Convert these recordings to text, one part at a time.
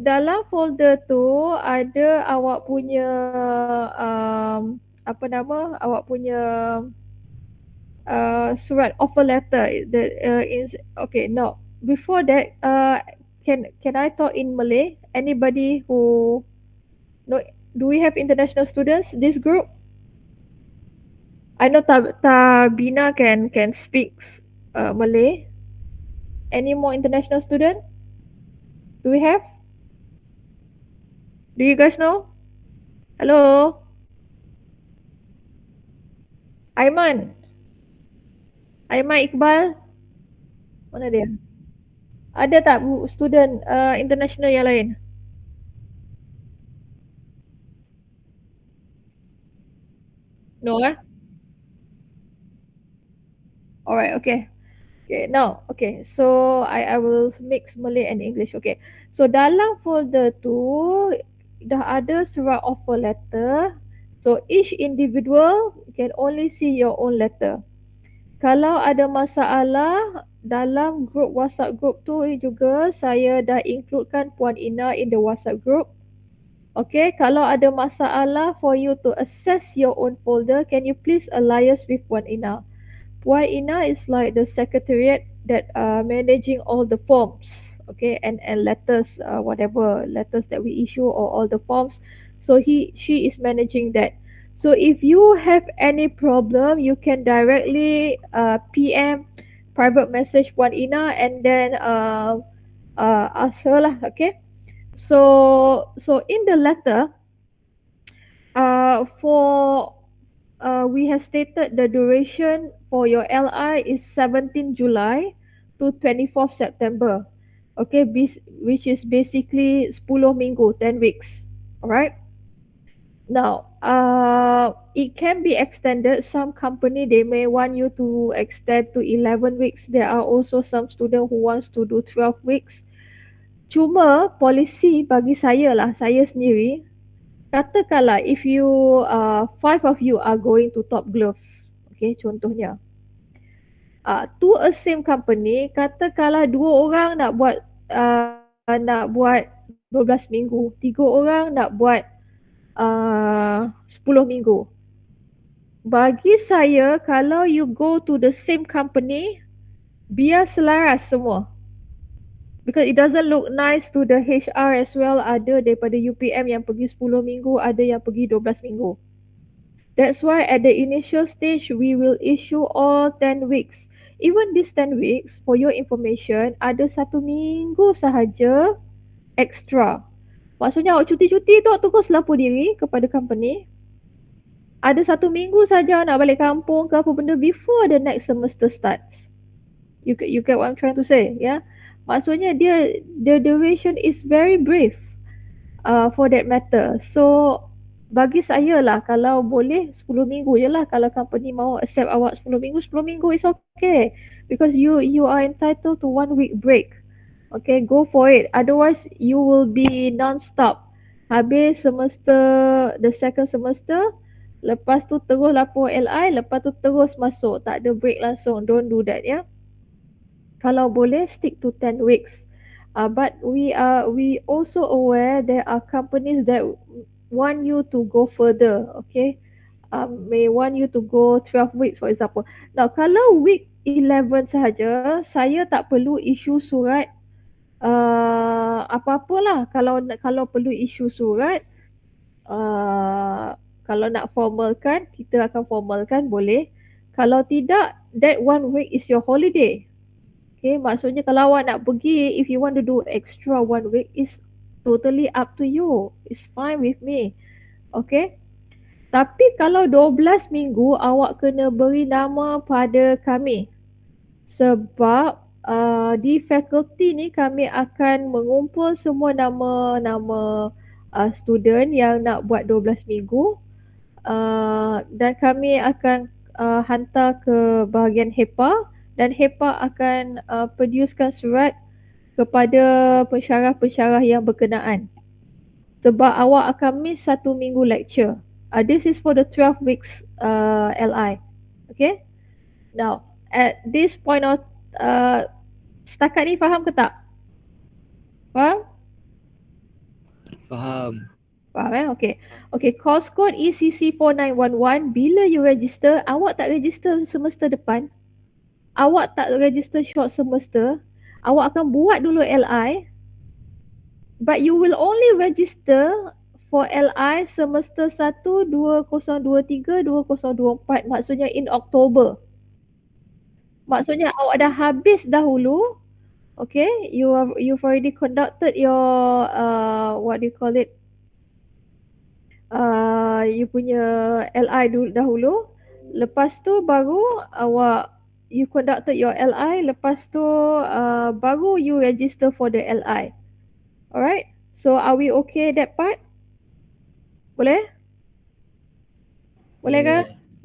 dalam folder tu ada awak punya apa nama? Awak punya surat offer letter. Okay, no. Before that, can I talk in Malay? Anybody who no? Do we have international students? This group? I know Tabina can speak Malay. Any more international student? Do we have? Do you guys know? Hello, Aiman. Aiman Iqbal. Mana dia? Ada tak student international yang lain? No lah. Alright, okay. Okay, now, okay. So I will mix Malay and English. Okay. So dalam folder tu dah ada surat offer letter. So each individual can only see your own letter. Kalau ada masalah dalam group WhatsApp group tu juga saya dah includekan Puan Ina in the WhatsApp group. Okay, kalau ada masalah for you to access your own folder, can you please liaise with Puan Ina? Puan Ina is like the secretariat that managing all the forms, okay, and letters, whatever letters that we issue or all the forms. So she is managing that. So if you have any problem, you can directly PM private message Puan Ina and then ask her lah, okay. So in the letter, for we have stated the duration for your LI is 17 July to 24 September. Okay, which is basically 10 minggu, 10 weeks. Alright. Now, it can be extended. Some company they may want you to extend to 11 weeks. There are also some student who wants to do 12 weeks. Cuma polisi bagi saya lah, saya sendiri, katakanlah if you five of you are going to Top Glove, okay, contohnya, to a same company, katakanlah dua orang nak buat 12 minggu, tiga orang nak buat 10 minggu. Bagi saya, kalau you go to the same company, biar selaras semua. Because it doesn't look nice to the HR as well. Ada daripada UPM yang pergi 10 minggu, ada yang pergi 12 minggu. That's why at the initial stage, we will issue all 10 weeks. Even this 10 weeks, for your information, ada 1 minggu sahaja extra. Maksudnya awak cuti-cuti tu awak terus lapor diri kepada company. Ada 1 minggu saja nak balik kampung ke apa benda before the next semester starts. You get what I'm trying to say, yeah? Maksudnya the duration is very brief for that matter. So bagi saya lah, kalau boleh 10 minggu je lah. Kalau company mau accept awak 10 minggu, 10 minggu is okay. Because you are entitled to 1 week break. Okay, go for it. Otherwise, you will be non-stop. Habis semester, the second semester, lepas tu terus lapor LI, lepas tu terus masuk. Tak ada break langsung. Don't do that, ya. Kalau boleh, stick to 10 weeks. But we also aware there are companies that want you to go further, okay? May want you to go 12 weeks, for example. Now, kalau week 11 sahaja, saya tak perlu issue surat apa-apalah. Kalau perlu issue surat, kalau nak formalkan, kita akan formalkan, boleh. Kalau tidak, that 1 week is your holiday. Okay, maksudnya kalau awak nak pergi, if you want to do extra 1 week, it's totally up to you. It's fine with me. Okay. Tapi kalau 12 minggu, awak kena beri nama pada kami. Sebab di fakulti ni kami akan mengumpul semua nama-nama student yang nak buat 12 minggu. Dan kami akan hantar ke bahagian HEPA. Dan HEPA akan producekan surat kepada pensyarah-pensyarah yang berkenaan. Sebab awak akan miss 1 minggu lecture. This is for the 12 weeks LI. Okay? Now, at this point of setakat ni faham ke tak? Faham? Faham. Faham Okay. Okay, course code ECC4911. Bila you register, awak tak register semester depan. Awak tak register short semester. Awak akan buat dulu LI. But you will only register for LI semester 1, 2023, 2024. Maksudnya in October. Maksudnya awak dah habis dahulu. Okay, you've already conducted your what do you call it? You punya LI dahulu. Lepas tu baru awak you conducted your LI. Lepas tu baru you register for the LI. Alright. So are we okay that part? Boleh? Boleh ke?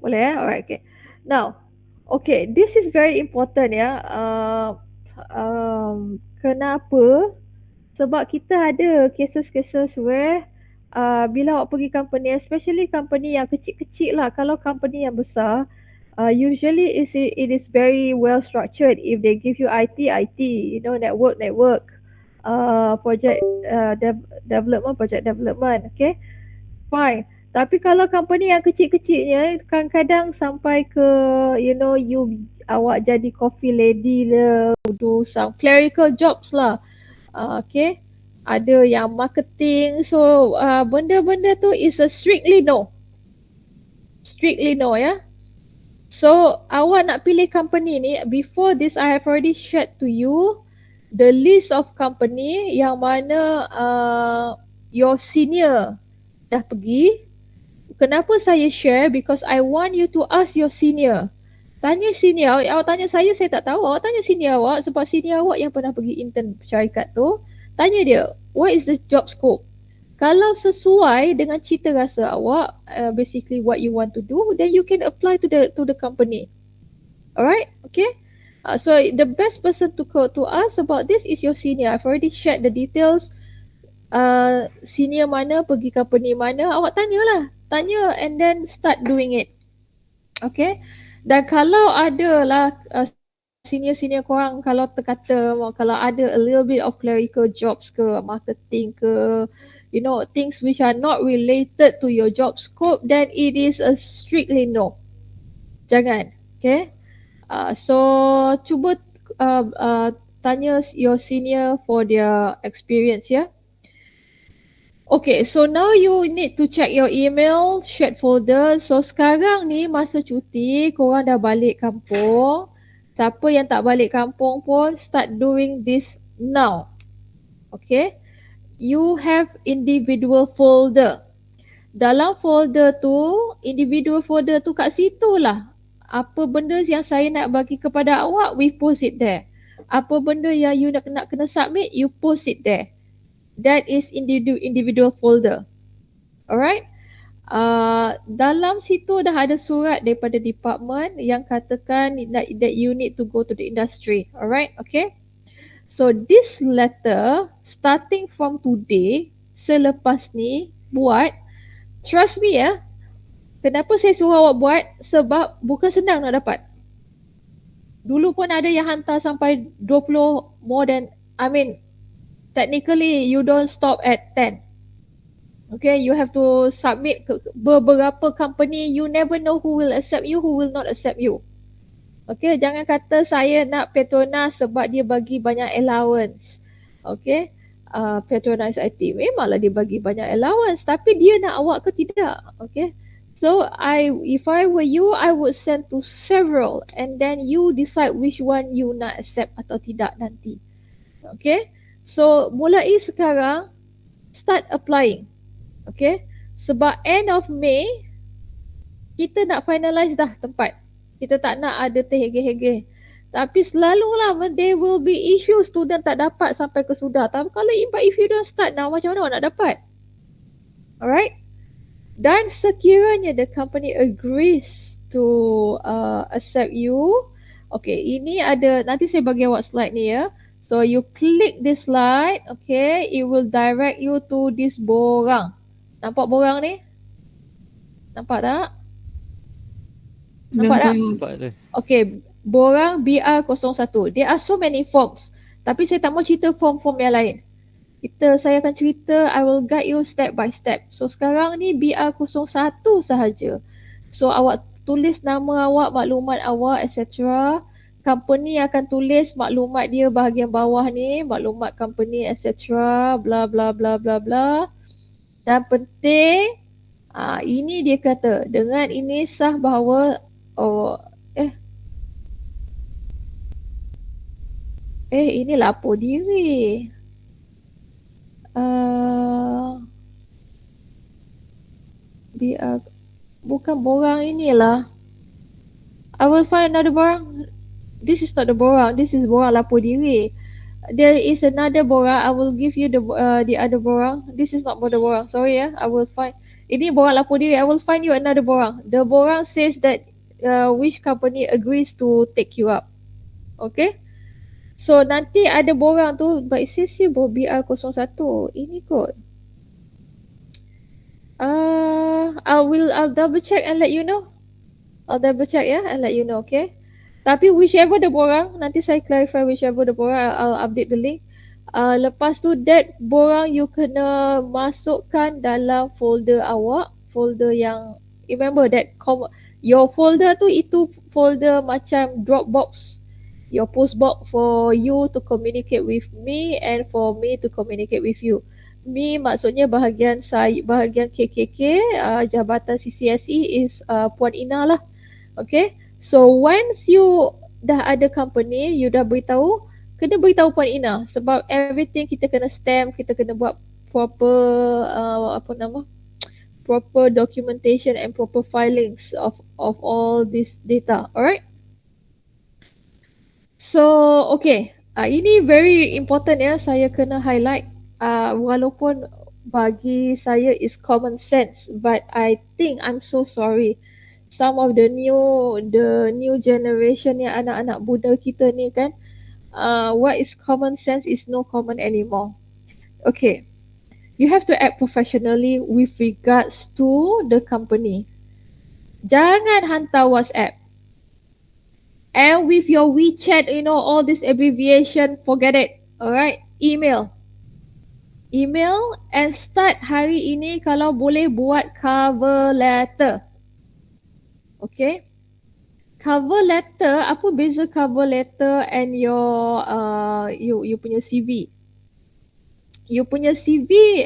Boleh. Boleh Alright, okay. Now, okay, this is very important ya. Kenapa? Sebab kita ada cases-cases where bila awak pergi company, especially company yang kecil-kecil lah. Kalau company yang besar, usually it is very well structured. If they give you IT, IT, network, project development, project development, okay, fine. Tapi kalau company yang kecil-kecilnya, kadang-kadang sampai ke, awak jadi coffee lady lah, do some clerical jobs lah. Okay, ada yang marketing. So benda-benda tu is a strictly no ya. So awak nak pilih company ni, before this I have already shared to you the list of company yang mana your senior dah pergi. Kenapa saya share? Because I want you to ask your senior. Tanya senior, awak tanya saya tak tahu. Awak tanya senior awak, sebab senior awak yang pernah pergi intern syarikat tu. Tanya dia, what is the job scope? Kalau sesuai dengan cita rasa awak, basically what you want to do, then you can apply to the company. Alright, okay. So the best person to ask about this is your senior. I've already shared the details. Senior mana pergi company mana, awak tanyalah. Tanya and then start doing it. Okay. Dan kalau ada lah senior-senior korang, kalau terkata kalau ada a little bit of clerical jobs ke, marketing ke, things which are not related to your job scope, then it is a strictly no. Jangan. Okay. So cuba tanya your senior for their experience ya. Okay, so now you need to check your email, shared folder. So sekarang ni masa cuti, korang dah balik kampung. Siapa yang tak balik kampung pun start doing this now. Okay, you have individual folder. Dalam folder tu, individual folder tu kat situ lah. Apa benda yang saya nak bagi kepada awak, we post it there. Apa benda yang you nak kena submit, you post it there. That is individual folder. Alright. Dalam situ dah ada surat daripada department yang katakan that you need to go to the industry. Alright, okay. So this letter starting from today, selepas ni buat, trust me ya. Kenapa saya suruh awak buat? Sebab bukan senang nak dapat. Dulu pun ada yang hantar sampai 20 more than, technically you don't stop at 10. Okay, you have to submit ke beberapa company. You never know who will accept you, who will not accept you. Okay, jangan kata saya nak Petronas sebab dia bagi banyak allowance. Okay, Petronas IT memanglah dia bagi banyak allowance, tapi dia nak awak ke tidak? Okay, so if I were you, I would send to several and then you decide which one you nak accept atau tidak nanti. Okay, so mulai sekarang start applying. Okay, sebab end of May kita nak finalize dah tempat. Kita tak nak ada terhege-hege. Tapi selalulah there will be issue student tak dapat sampai ke sudah. Tapi kalau if you don't start now, macam mana awak nak dapat? Alright. Dan sekiranya the company agrees to accept you, okay, ini ada, nanti saya bagi awak slide ni ya. So you click this slide, okay, it will direct you to this borang. Nampak borang ni? Nampak tak? Nampak tak? Nampak tu. Okay, borang BR01. There are so many forms. Tapi saya tak mau cerita form-form yang lain. Saya akan cerita, I will guide you step by step. So sekarang ni BR01 sahaja. So awak tulis nama awak, maklumat awak, etc. Company akan tulis maklumat dia bahagian bawah ni, maklumat company, etc. Bla bla bla bla bla. Dan penting, ini dia kata, dengan ini sah bahawa, oh, ini lapor diri. BR, bukan borang inilah. I will find another borang. This is not the borang. This is borang lapor diri. There is another borang. I will give you the other borang. This is not the borang. Sorry ya. I will find. Ini borang lapor diri. I will find you another borang. The borang says that which company agrees to take you up. Okay. So nanti ada borang tu. But it says here BR01. Ini kot. I'll double check and let you know. I'll double check ya and let you know, okay? Tapi whichever the borang, nanti saya clarify whichever the borang, I'll update the link. Lepas tu that borang you kena masukkan dalam folder awak, folder yang, remember that your folder tu itu folder macam Dropbox, your postbox for you to communicate with me and for me to communicate with you. Me maksudnya bahagian saya, bahagian KKK, Jabatan CCSE is Puan Ina lah. Okay, so once you dah ada company, you dah beritahu, kena beritahu Puan Ina sebab everything kita kena stamp, kita kena buat proper proper documentation and proper filings of all this data. Alright. So okay, ini very important ya, saya kena highlight. Walaupun bagi saya is common sense, but I think I'm so sorry. Some of the new generation yang anak-anak muda kita ni kan, what is common sense is no common anymore. Okay, you have to act professionally with regards to the company. Jangan hantar WhatsApp. And with your WeChat, all this abbreviation, forget it. Alright, email and start hari ini kalau boleh buat cover letter. Okay, cover letter, apa beza cover letter and your you punya CV? You punya CV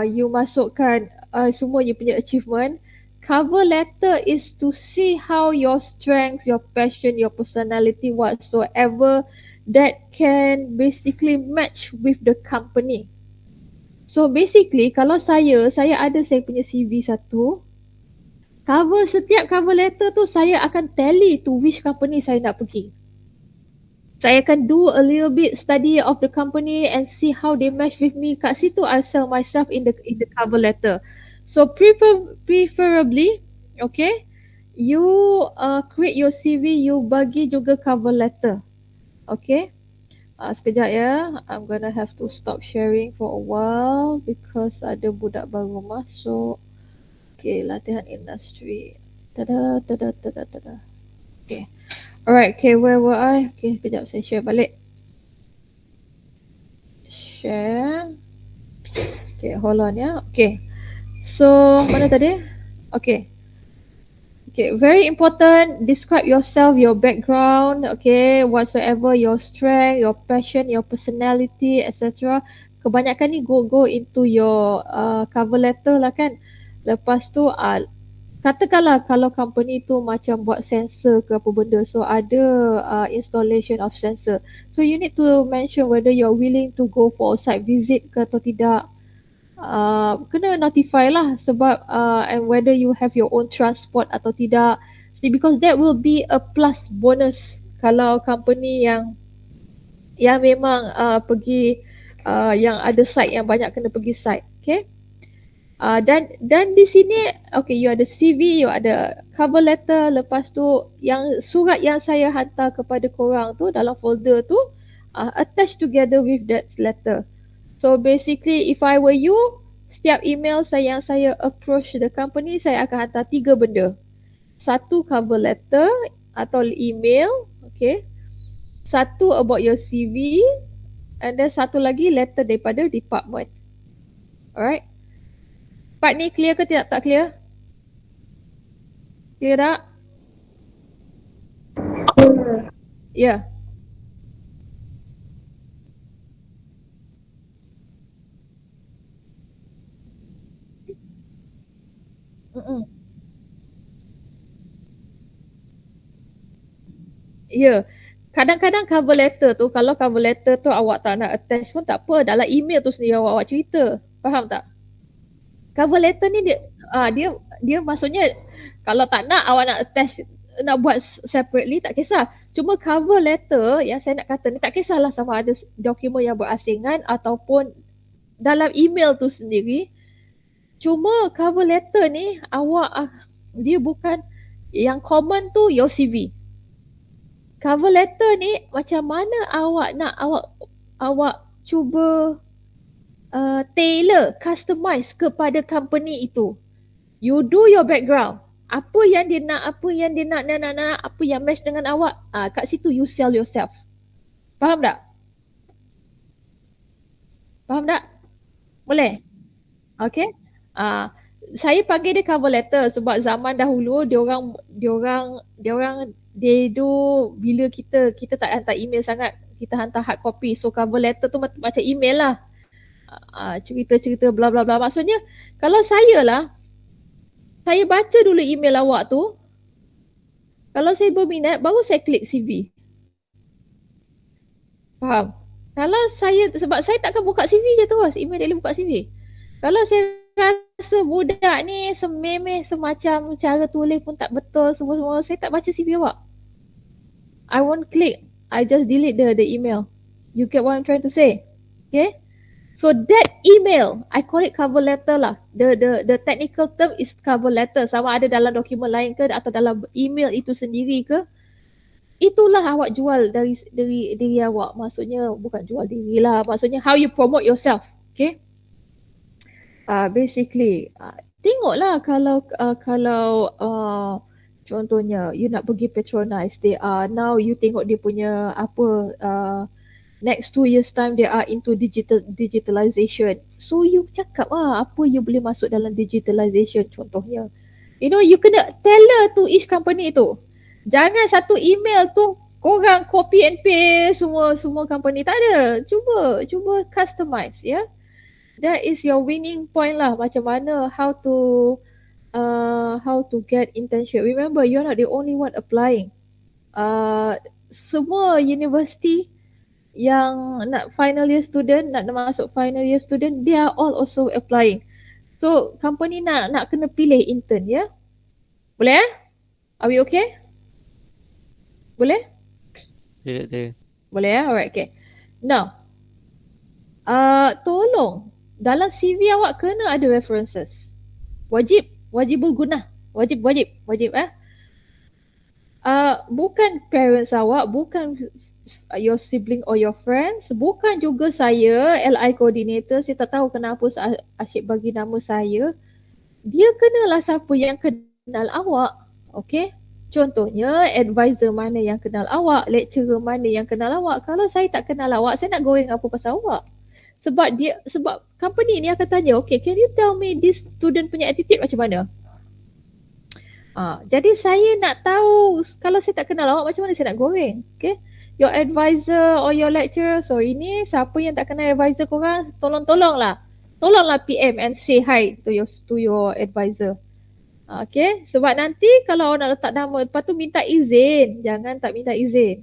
you masukkan semua you punya achievement. Cover letter is to see how your strengths, your passion, your personality, whatsoever that can basically match with the company. So basically kalau saya ada saya punya CV satu, setiap cover letter tu saya akan tally to which company saya nak pergi. Saya akan do a little bit study of the company and see how they match with me. Kat situ I sell myself in the cover letter. So preferably, okay, you create your CV, you bagi juga cover letter. Okay. Sekejap ya. I'm gonna have to stop sharing for a while because ada budak baru masuk. Okay, latihan industri. Tada. Okay. Alright, okay, where were I? Okay, sekejap saya share balik. Share. Okay, hold on ya. Okay. So, mana tadi? Okay. Okay, very important. Describe yourself, your background, okay, whatsoever your strength, your passion, your personality, etc. Kebanyakan ni go into your cover letter lah kan. Lepas tu, katakanlah kalau company tu macam buat sensor ke apa benda, so ada installation of sensor. So you need to mention whether you're willing to go for site visit ke atau tidak. Kena notify lah sebab and whether you have your own transport atau tidak. See, because that will be a plus bonus kalau company yang memang pergi yang ada site yang banyak kena pergi site. Okay. Dan di sini, okay, you ada CV, you ada cover letter, lepas tu yang surat yang saya hantar kepada korang tu dalam folder tu attach together with that letter. So basically, if I were you, setiap email yang saya approach the company, saya akan hantar 3 benda. Satu, cover letter atau email, okay. Satu, about your CV, and then satu lagi letter daripada department. Alright. Part ni clear ke tidak? Tak clear? Clear tak? Ya. Yeah. Mm-mm. Ya. Yeah. Kadang-kadang cover letter tu, kalau cover letter tu awak tak nak attach pun tak apa. Dalam email tu sendiri awak cerita. Faham tak? Cover letter ni dia maksudnya kalau tak nak awak nak attach, nak buat separately tak kisah. Cuma cover letter yang saya nak kata ni tak kisahlah sama ada dokumen yang berasingan ataupun dalam email tu sendiri. Cuma cover letter ni awak dia bukan yang common tu your CV. Cover letter ni macam mana awak nak awak cuba tailor, customize kepada company itu. You do your background. Apa yang dia nak, apa yang dia nak, apa yang match dengan awak. Kat situ you sell yourself. Faham tak? Faham tak? Boleh? Okay. Saya panggil dia cover letter sebab zaman dahulu they do bila kita tak hantar email sangat, kita hantar hard copy. So cover letter tu macam email lah. Cerita-cerita bla bla bla. Maksudnya kalau saya baca dulu email awak tu. Kalau saya berminat baru saya klik CV. Faham? Kalau sebab saya takkan buka CV je terus, immediately buka CV. Kalau saya rasa budak ni sememeh semacam cara tulis pun tak betul semua-semua, saya tak baca CV awak. I won't click. I just delete the email. You get what I'm trying to say? Okay? So that email, I call it cover letter lah. The technical term is cover letter. Sama ada dalam dokumen lain ke atau dalam email itu sendiri ke. Itulah awak jual dari diri awak. Maksudnya bukan jual diri lah. Maksudnya how you promote yourself. Okay? Basically, tengoklah kalau contohnya you nak pergi patronize, they are now you tengok dia punya next 2 years time they are into digitalization. So you cakap apa you boleh masuk dalam digitalization contohnya. You know, you kena tailor to each company tu. Jangan satu email tu korang copy and paste semua company. Tak ada. Cuba customize ya. That is your winning point lah. Macam mana how to get internship. Remember, you're not the only one applying. Semua university yang nak final year student, nak masuk final year student, they are all also applying. So company nak kena pilih intern ya. Boleh Are we okay? Boleh? Boleh Alright, okay. Now, tolong dalam CV awak kena ada references. Wajibul guna. Wajib. Bukan parents awak, bukan your sibling or your friends, bukan juga saya, LI coordinator, saya tak tahu kenapa asyik bagi nama saya. Dia kenalah siapa yang kenal awak. Okay? Contohnya, advisor mana yang kenal awak, lecturer mana yang kenal awak. Kalau saya tak kenal awak, saya nak goreng apa pasal awak? Sebab company ni akan tanya, okay, can you tell me this student punya attitude macam mana? Jadi saya nak tahu, kalau saya tak kenal awak, macam mana saya nak goreng? Okay? Your advisor or your lecturer, so ini siapa yang tak kenal advisor korang, tolonglah PM and say hi to your advisor. Okay, sebab nanti kalau nak letak nama, lepas tu minta izin, jangan tak minta izin.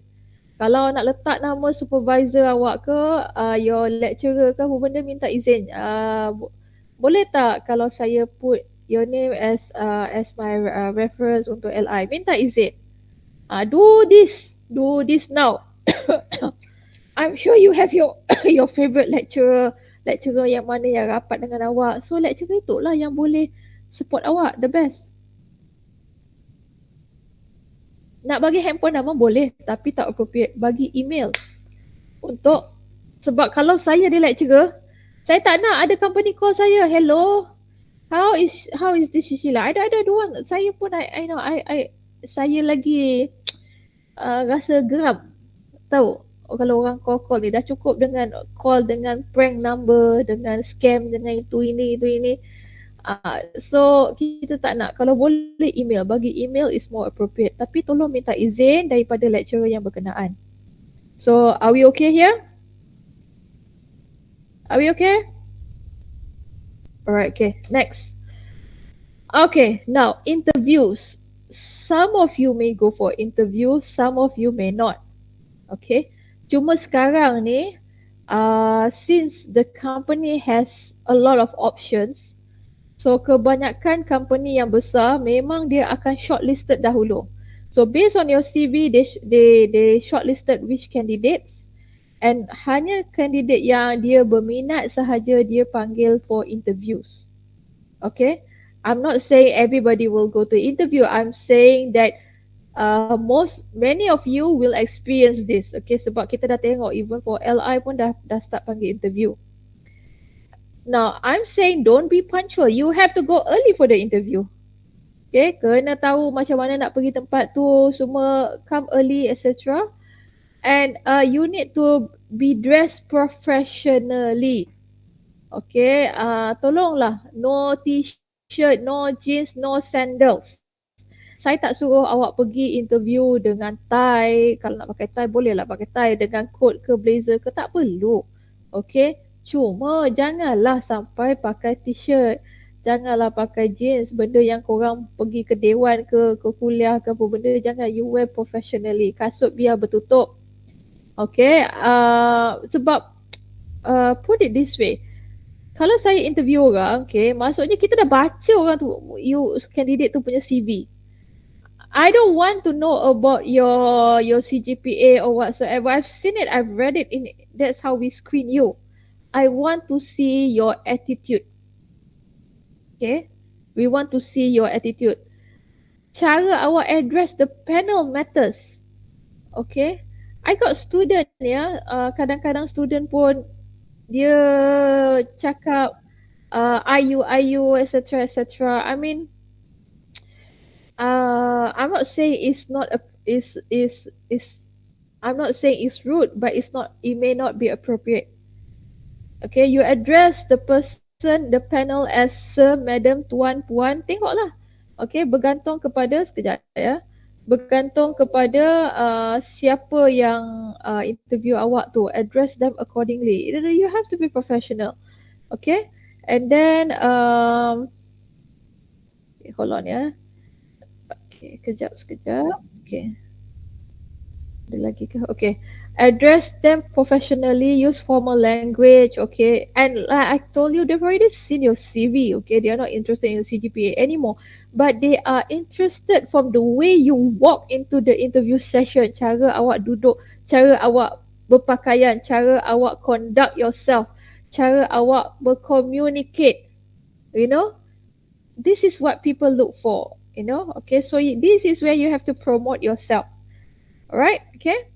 Kalau nak letak nama supervisor awak ke, your lecturer ke apa benda, minta izin. Boleh tak kalau saya put your name as my reference untuk LI? Minta izin. Do this now. I'm sure you have your favorite lecturer yang mana yang rapat dengan awak. So lecturer itulah yang boleh support awak the best. Nak bagi handphone nama boleh, tapi tak appropriate. Bagi email untuk, sebab kalau saya di lecturer, saya tak nak ada company call saya, hello, how is this Shishila? I don't want. Saya pun I know saya lagi rasa geram, tahu. kalau orang call ni dah cukup dengan call dengan prank number, dengan scam, dengan itu ini. So kita tak nak. Kalau boleh email, bagi email is more appropriate. Tapi tolong minta izin daripada lecturer yang berkenaan. So are we okay here? Are we okay? Alright, okay. Next. Okay, now interviews. Some of you may go for interview, some of you may not. Okay. Cuma sekarang ni, since the company has a lot of options, so kebanyakan company yang besar memang dia akan shortlisted dahulu. So based on your CV, they shortlisted which candidates, and hanya candidate yang dia berminat sahaja dia panggil for interviews. Okay, I'm not saying everybody will go to interview. I'm saying that many of you will experience this. Okay, sebab kita dah tengok even for LI pun dah start panggil interview. Now, I'm saying don't be punctual. You have to go early for the interview. Okay, kena tahu macam mana nak pergi tempat tu, semua come early, etc. And you need to be dressed professionally. Okay, tolonglah, no t-shirt, no jeans, no sandals. Saya tak suruh awak pergi interview dengan tie. Kalau nak pakai tie, bolehlah pakai tie. Dengan coat ke blazer ke, tak perlu. Okay, cuma janganlah sampai pakai t-shirt. Janganlah pakai jeans. Benda yang korang pergi ke dewan ke kuliah ke apa benda, jangan. You wear professionally. Kasut biar bertutup. Okay, sebab put it this way, kalau saya interview orang, okay, maksudnya kita dah baca orang tu, candidate tu punya CV. I don't want to know about your CGPA or whatsoever. I've seen it, I've read it. That's how we screen you. I want to see your attitude. Okay, we want to see your attitude. Cara awak address the panel matters. Okay, I got student ya. Kadang-kadang student pun dia cakap IU etc. I mean, I'm not saying it's not a is I'm not saying it's rude, but it may not be appropriate. Okay, you address the person, the panel as sir, madam, tuan, puan, tengoklah. Okay, bergantung kepada sekejap ya. Bergantung kepada siapa yang interview awak tu, address them accordingly. You have to be professional. Okay, and then hold on ya. Okay, sekejap. Okay. Ada lagi ke? Okay. Address them professionally, use formal language, okay. And like I told you, they've already seen your CV, okay. They are not interested in your CGPA anymore. But they are interested from the way you walk into the interview session. Cara awak duduk, cara awak berpakaian, cara awak conduct yourself, cara awak bercommunicate, you know. This is what people look for, you know. Okay, so this is where you have to promote yourself. Alright, okay.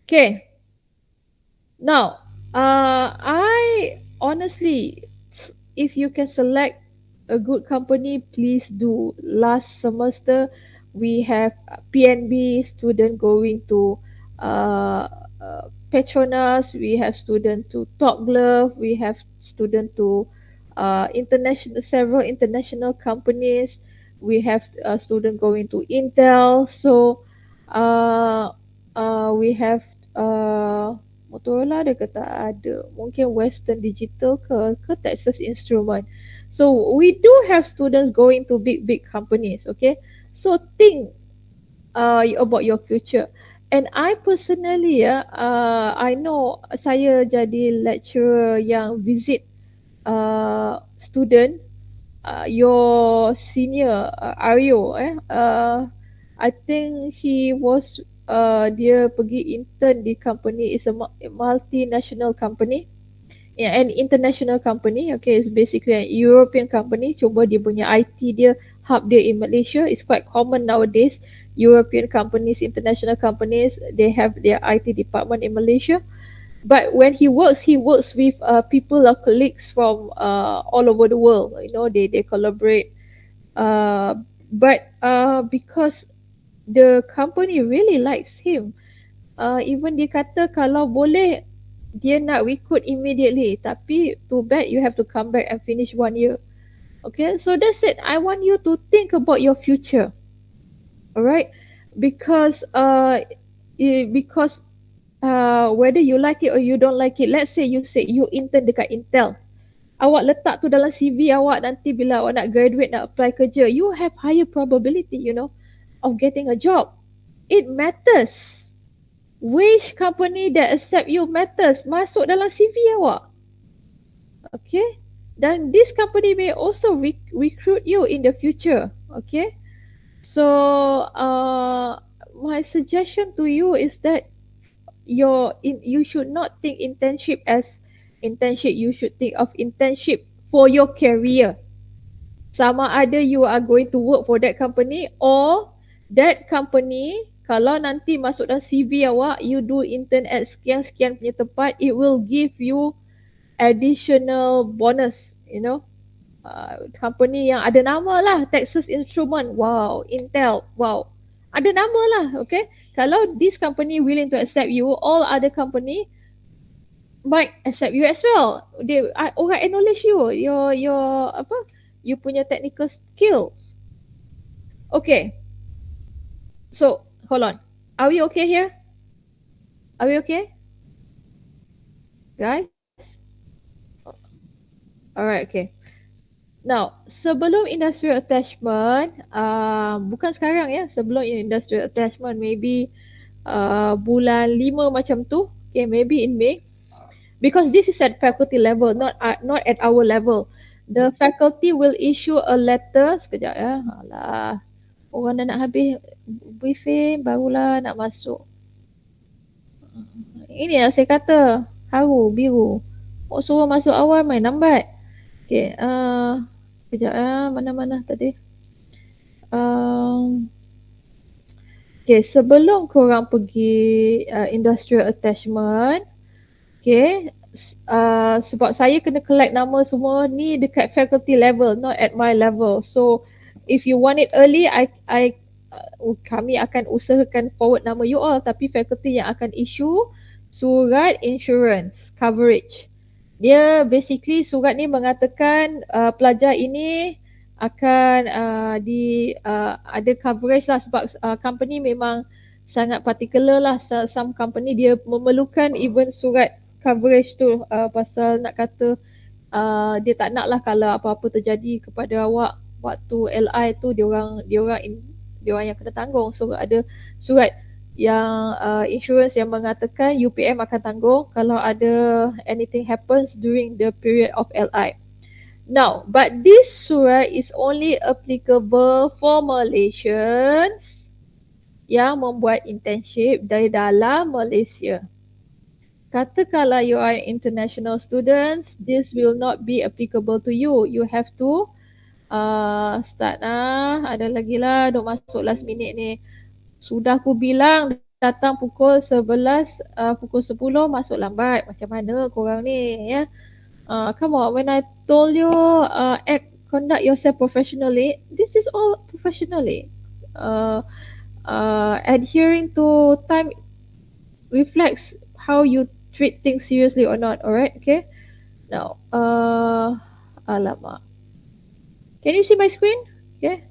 Okay. Now, I honestly, if you can select a good company, please do. Last semester, we have PNB student going to Petronas. We have student to Top Glove. We have student to several international companies. We have a student going to Intel. So, we have Motorola ada ke tak ada, mungkin Western Digital ke Texas Instrument. So we do have students going to big companies. Okay, so think about your future. And I personally I know saya jadi lecturer yang visit student, your senior Aryo I think he was dia pergi intern di company, is a multinational company, an international company. Okay, it's basically a European company. Cuma dia punya IT dia, hub dia in Malaysia. It's quite common nowadays. European companies, international companies, they have their IT department in Malaysia. But when he works with people or colleagues from all over the world. You know, they collaborate. But because the company really likes him, Even dia kata kalau boleh dia nak recruit immediately, tapi too bad you have to come back and finish 1 year. Okay, so that's it. I want you to think about your future. Alright, because because whether you like it or you don't like it, let's say you say you intern dekat Intel, awak letak tu dalam CV awak, nanti bila awak nak graduate, nak apply kerja, you have higher probability, of getting a job. It matters. Which company that accept you matters. Masuk dalam CV awak. Okay. Dan this company may also recruit you in the future. Okay. So, my suggestion to you is that you should not think internship as internship. You should think of internship for your career. Sama ada you are going to work for that company, or that company kalau nanti masuk dalam CV awak, you do intern at sekian-sekian punya tempat, it will give you additional bonus, company yang ada nama lah, Texas Instrument, wow, Intel, wow, ada nama lah. Okay, kalau this company willing to accept you, all other company might accept you as well. Orang acknowledge your apa, you punya technical skill. Okay, so hold on, are we okay here? Are we okay, guys? Alright, okay. Now, sebelum industrial attachment, bukan sekarang ya, sebelum industrial attachment, maybe bulan 5 macam tu, okay, maybe in May, because this is at faculty level, not at our level. The faculty will issue a letter, sekejap ya, alah, orang dah nak habis briefing, barulah nak masuk. Ini yang saya kata, haru, biru. Suruh masuk awal main lambat. Okay, sekejap mana-mana tadi. Okay, sebelum korang pergi industrial attachment, okay, sebab saya kena collect nama semua ni dekat faculty level, not at my level. So, if you want it early, kami akan usahakan forward nama you all, tapi faculty yang akan issue surat insurance coverage. Dia basically surat ni mengatakan pelajar ini akan ada coverage lah, sebab company memang sangat particular lah. Some company dia memerlukan even surat coverage tu, pasal nak kata dia tak nak lah kalau apa-apa terjadi kepada awak waktu LI tu, diorang yang kena tanggung. So ada surat yang insurance yang mengatakan UPM akan tanggung kalau ada anything happens during the period of LI. Now, but this surat is only applicable for Malaysians yang membuat internship dari dalam Malaysia. Katakanlah you are international students, this will not be applicable to you. You have to start ada lagi lah, duk masuk last minute ni. Sudah aku bilang datang pukul 11, pukul 10 masuk lambat. Macam mana korang ni ya? Come on, when I told you conduct yourself professionally, this is all professionally. Adhering to time reflects how you treat things seriously or not. Alright, okay. Now, alamak. Can you see my screen? Okay.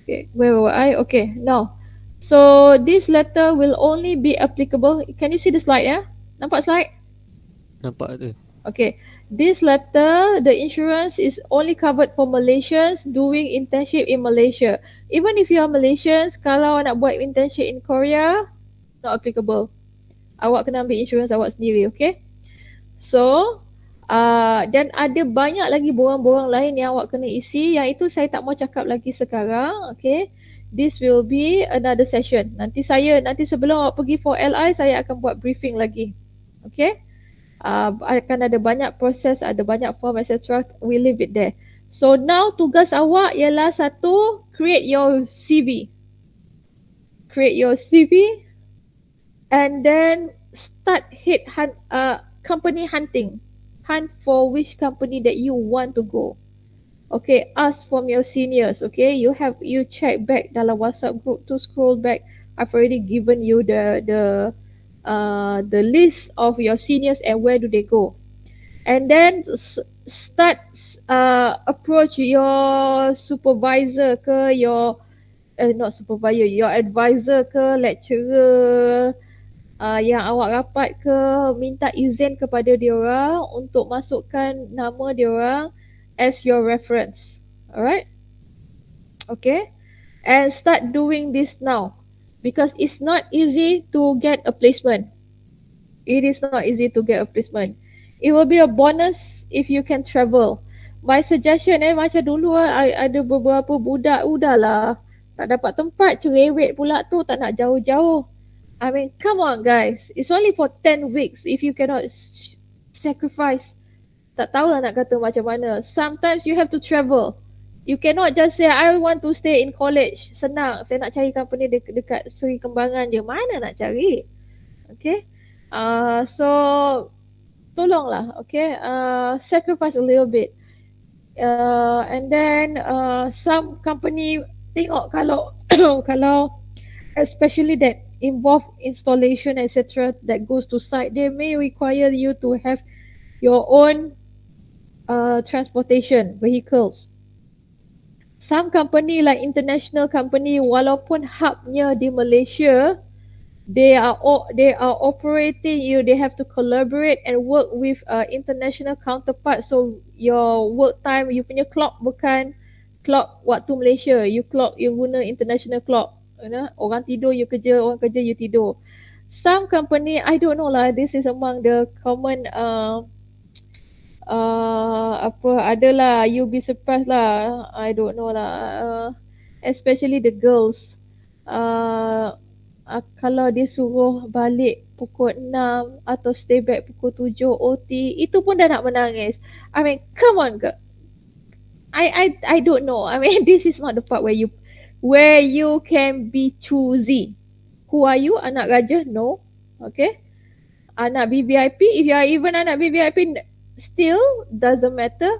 Okay, where were I? Okay, now. So this letter will only be applicable. Can you see the slide? Yeah, nampak slide? Nampak tu. Okay, this letter, the insurance is only covered for Malaysians doing internship in Malaysia. Even if you are Malaysians, kalau nak buat internship in Korea, not applicable. Awak kena ambil insurance awak sendiri, okay? So, dan ada banyak lagi borang-borang lain yang awak kena isi. Yang itu saya tak mau cakap lagi sekarang, okay? This will be another session. Nanti sebelum awak pergi for LI, saya akan buat briefing lagi, okay? Akan ada banyak proses, ada banyak form, etc. We leave it there. So now tugas awak ialah satu, create your CV. Create your CV and then start company hunting. Hunt for which company that you want to go. Okay, ask from your seniors. Okay, you check back dalam WhatsApp group to scroll back. I've already given you the the list of your seniors and where do they go. And then start approach your supervisor ke your not supervisor, your advisor ke lecturer yang awak rapat ke, minta izin kepada diorang untuk masukkan nama diorang as your reference. Alright? Okay? And start doing this now because it's not easy to get a placement. It is not easy to get a placement. It will be a bonus if you can travel. My suggestion macam dulu ada beberapa budak udahlah tak dapat tempat, cerewet pula tu, tak nak jauh-jauh. I mean, come on guys. It's only for 10 weeks if you cannot sacrifice. Tak tahu lah nak kata macam mana. Sometimes you have to travel. You cannot just say, I want to stay in college. Senang. Saya nak cari company dekat Seri Kembangan je. Mana nak cari? Okay. So, tolonglah. Okay. Sacrifice a little bit. And then, some company tengok kalau kalau especially that involve installation etc. that goes to site, they may require you to have your own transportation vehicles. Some company like international company, walaupun hubnya di Malaysia, they are operating you. They have to collaborate and work with international counterparts. So your work time, you punya clock bukan clock waktu Malaysia. You guna international clock. You know, orang tidur you kerja, orang kerja you tidur. Some company, I don't know lah. This is among the common adalah, you be surprised lah, I don't know lah, especially the girls, kalau dia suruh balik pukul 6 atau stay back pukul 7 OT, itu pun dah nak menangis. I mean, come on girl. I don't know. I mean, this is not the part where you can be choosy. Who are you? Anak raja? No. Okay. Anak BVIP, if you are even anak BVIP, still doesn't matter.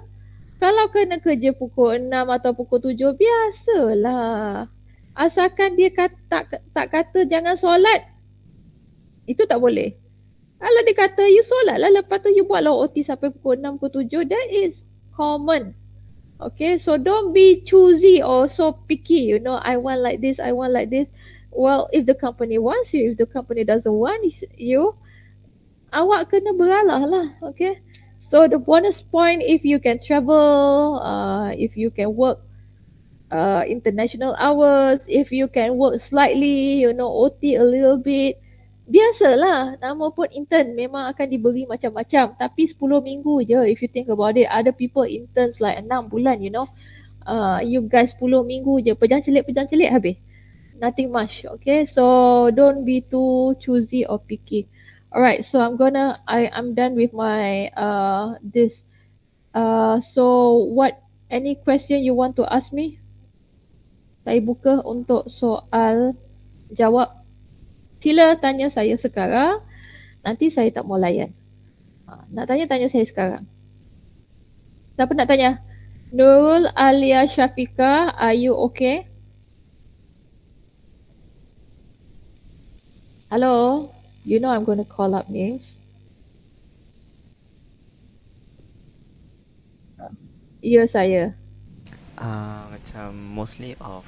Kalau kena kerja pukul 6 atau pukul 7, biasalah. Asalkan dia tak kata jangan solat, itu tak boleh. Kalau dia kata you solat lah, lepas tu you buatlah OT sampai pukul 6, pukul 7, that is common. Okay, so don't be choosy or so picky, you know, I want like this, I want like this. Well, if the company wants you, if the company doesn't want you, awak kena beralah lah. Okay, so the bonus point, if you can travel, if you can work international hours, if you can work slightly, you know, OT a little bit, biasalah, nama pun intern, memang akan diberi macam-macam, tapi 10 minggu je. If you think about it, other people interns like 6 bulan, you know, you guys 10 minggu je, pejam celik habis, nothing much. Okay, so don't be too choosy or picky. Alright, so I'm done with my this. So what, any question you want to ask me? Saya buka untuk soal jawab. Sila tanya saya sekarang, nanti saya tak mau layan. Nak tanya saya sekarang. Siapa nak tanya? Nurul Alia Syafiqah, are you okay? Hello? You know I'm going to call up names. Ya, saya. Macam mostly of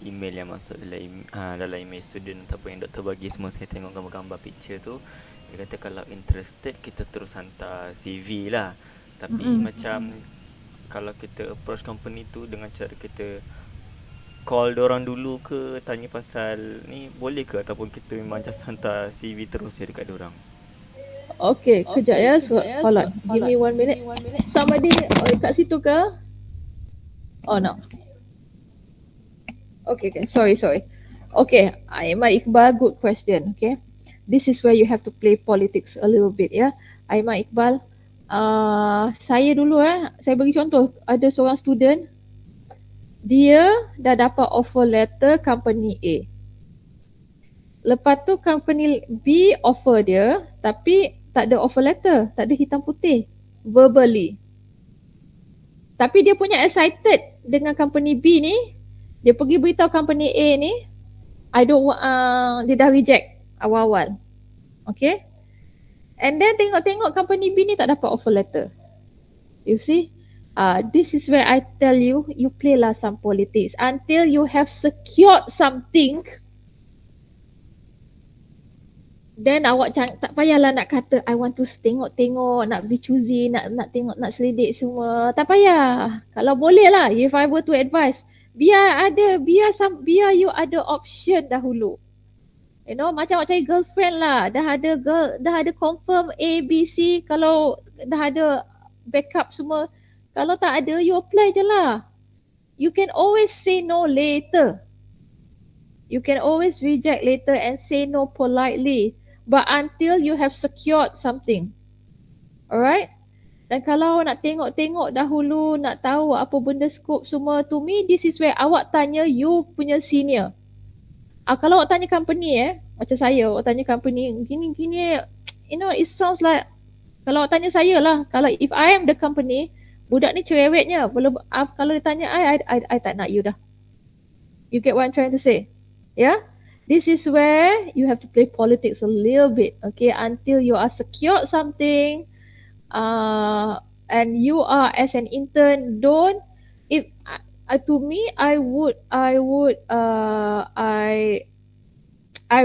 email yang masuk dalam email student ataupun yang doktor bagi semua, saya tengok gambar-gambar picture tu, dia kata kalau interested kita terus hantar CV lah. Tapi macam kalau kita approach company tu dengan cara kita call diorang dulu ke, tanya pasal ni, boleh ke, ataupun kita memang just hantar CV terus je dekat diorang? Okay, kejap ya. Hold on. Give me 1 minute. Somebody kat situ ke? Oh no. Okay. Sorry. Okay, Aiman Iqbal, good question. Okay, this is where you have to play politics a little bit ya. Aiman Iqbal, saya dulu saya bagi contoh, ada seorang student, dia dah dapat offer letter company A. Lepas tu company B offer dia, tapi tak ada offer letter, tak ada hitam putih, verbally. Tapi dia punya excited dengan company B ni, dia pergi beritahu company A ni, dia dah reject. awal-awal. Okay. And then tengok-tengok company B ni tak dapat offer letter. You see? This is where I tell you, you play lah some politics. Until you have secured something, then awak tak payahlah nak kata, I want to tengok-tengok, nak be choosy, nak tengok, nak selidik semua. Tak payah. Kalau boleh lah, if I were to advise, biar you ada option dahulu. You know, macam awak cari girlfriend lah. Dah ada confirm A, B, C. Kalau dah ada backup semua. Kalau tak ada, you apply je lah. You can always say no later. You can always reject later and say no politely. But until you have secured something. Alright? Dan kalau nak tengok-tengok dahulu, nak tahu apa benda scope semua, to me, this is where awak tanya you punya senior. Kalau awak tanya company macam saya, awak tanya company, gini-gini, you know, it sounds like, kalau awak tanya saya lah, kalau if I am the company, budak ni cerewetnya, kalau dia tanya I tak nak you dah. You get what I'm trying to say? Yeah? This is where you have to play politics a little bit, okay, until you are secured something, and you are as an intern, don't, if to me, I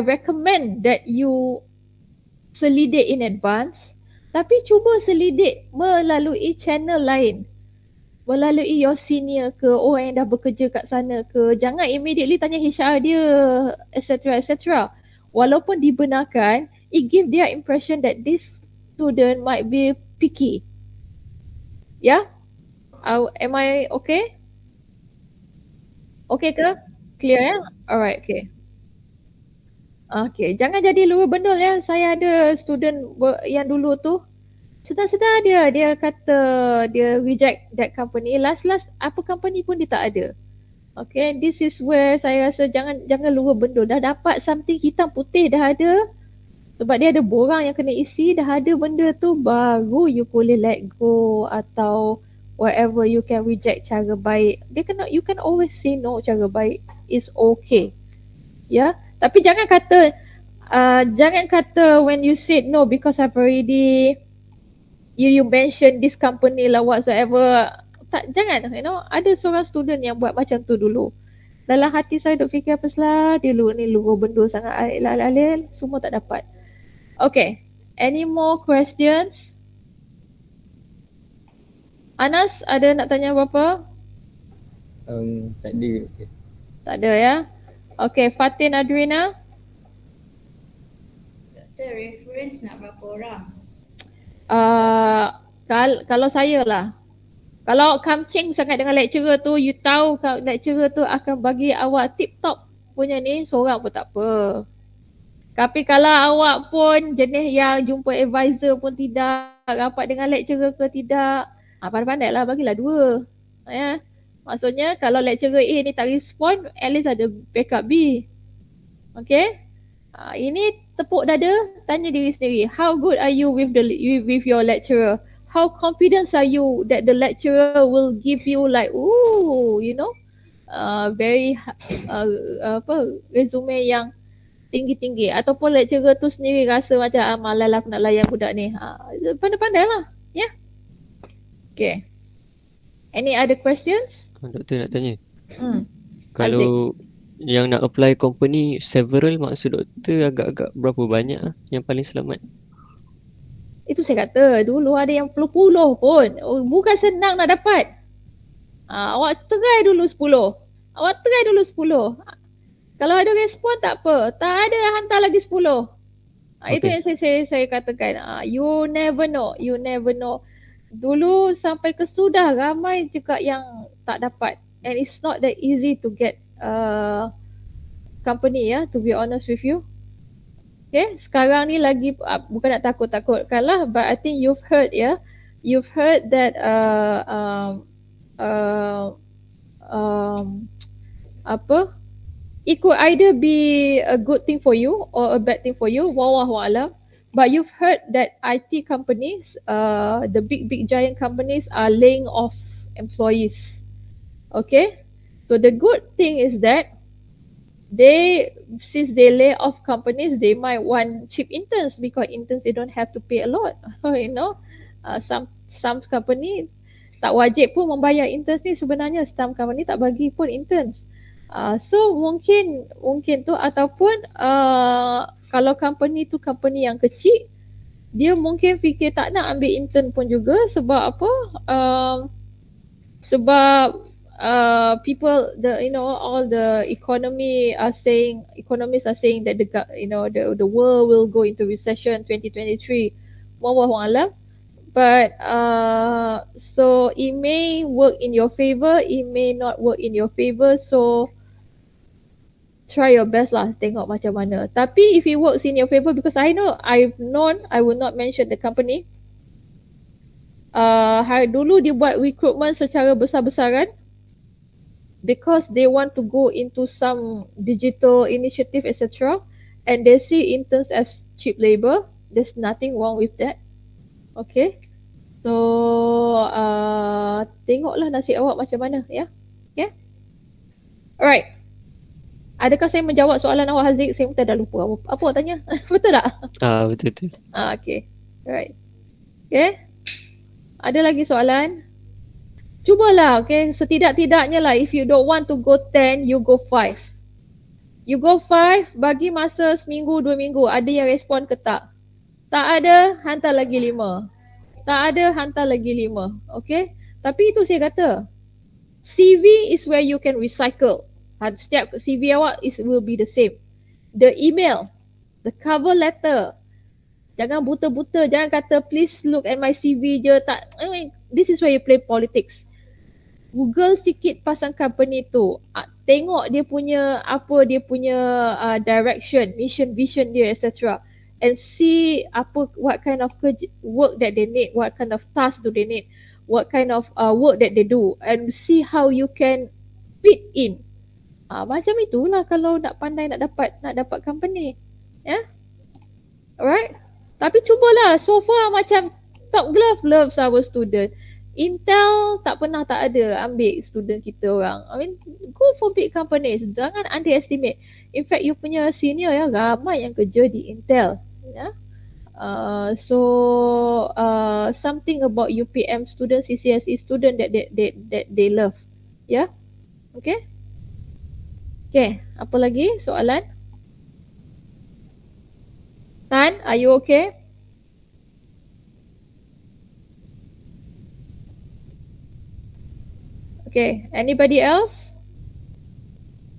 recommend that you selidik in advance, tapi cuba selidik melalui channel lain, melalui your senior ke, orang yang dah bekerja kat sana ke. Jangan immediately tanya HR dia, etc. etc. Walaupun dibenarkan, it give their impression that this student might be picky. Yeah? Am I okay? Okay ke? Clear ya? Alright, okay. Okay, jangan jadi luar bendul ya. Saya ada student yang dulu tu, sedar-sedar dia kata dia reject that company. Last apa company pun dia tak ada. Okay, this is where saya rasa jangan luar bendul. Dah dapat something hitam putih dah ada. Sebab dia ada borang yang kena isi, dah ada benda tu, baru you boleh let go atau whatever, you can reject cara baik. You can always say no cara baik. It's okay. Ya, tapi jangan kata when you said no because I've already you mention this company lah whatsoever. Jangan, you know, ada seorang student yang buat macam tu dulu. Dalam hati saya duk fikir apa salah, dia ni luar bendul sangat, alil semua tak dapat. Okay, any more questions? Anas, ada nak tanya apa-apa? Tak ada. Okay. Tak ada ya. Okay, Fatin Adrina. Doktor, reference nak berapa orang? Kalau saya lah, kalau kamcing sangat dengan lecturer tu, you tahu lecturer tu akan bagi awak tip-top punya ni, seorang pun tak apa. Tapi kalau awak pun jenis yang jumpa advisor pun tidak, rapat dengan lecturer ke tidak, pandai-pandai lah, bagilah 2. Ya. Maksudnya kalau lecturer A ni tak respond, at least ada backup B. Okay. Ini tepuk dada, tanya diri sendiri, how good are you with your lecturer? How confident are you that the lecturer will give you like, you know, very resume yang tinggi-tinggi, ataupun lecturer tu sendiri rasa macam malas lah aku nak layan budak ni. Pandai-pandai lah. Ya. Yeah. Okay. Any other questions? Doktor nak tanya. Azik. Kalau yang nak apply company several, maksud doktor agak-agak berapa banyak yang paling selamat? Itu saya kata, dulu ada yang puluh-puluh pun. Bukan senang nak dapat. Awak try dulu 10. Kalau ada respon tak apa. Tak ada, hantar lagi 10. Okay. Itu yang saya katakan. You never know. Dulu sampai ke sudah ramai juga yang tak dapat. And it's not that easy to get company ya, to be honest with you. Okay, sekarang ni lagi bukan nak takut-takutkan lah, but I think you've heard that it could either be a good thing for you or a bad thing for you, wallahu alam. But you've heard that IT companies, the big giant companies are laying off employees. Okay, so the good thing is that they, since they lay off companies, they might want cheap interns, because interns they don't have to pay a lot. You know, some company tak wajib pun membayar interns ni sebenarnya. Some company tak bagi pun interns. So mungkin tu, ataupun kalau company tu company yang kecil, dia mungkin fikir tak nak ambil intern pun juga. Sebab apa? Sebab people, all the economists are saying that the world will go into recession 2023. Wallahu alam. But so it may work in your favor, it may not work in your favor. So try your best lah, tengok macam mana. Tapi if it works in your favor, because I will not mention the company. Dulu dia buat recruitment secara besar-besaran, because they want to go into some digital initiative, etc. And they see interns as cheap labor. There's nothing wrong with that. Okay. So tengoklah nasib awak macam mana, ya. Okay. Alright. Adakah saya menjawab soalan awak, Haziq? Saya dah lupa apa awak tanya. Betul tak? Betul. Okay. Alright. Okay. Ada lagi soalan? Cubalah, okay. Setidak-tidaknya lah, if you don't want to go 10, you go 5. You go 5, bagi masa seminggu, 2 minggu. Ada yang respon ke tak? Tak ada, hantar lagi 5. Tak ada, hantar lagi 5. Okay? Tapi itu saya kata, CV is where you can recycle. Setiap CV awak will be the same. The email, the cover letter, jangan buta-buta. Jangan kata, please look at my CV je. Tak, this is where you play politics. Google sikit pasal company tu. Tengok dia punya direction, mission, vision dia, etc. And see what kind of work that they need, what kind of task do they need, what kind of work that they do, and see how you can fit in. Macam itulah kalau nak pandai nak dapat company. Yeah? Alright? Tapi cubalah. So far macam Top Glove loves our student. Intel tak pernah tak ada ambil student kita orang. I mean, go for big companies. Jangan underestimate. In fact, you punya senior ya, ramai yang kerja di Intel. Ya. Something about UPM student, CCSE student that they love. Ya. Okay. Okay. Apa lagi soalan? Tan, are you okay? Okay, anybody else?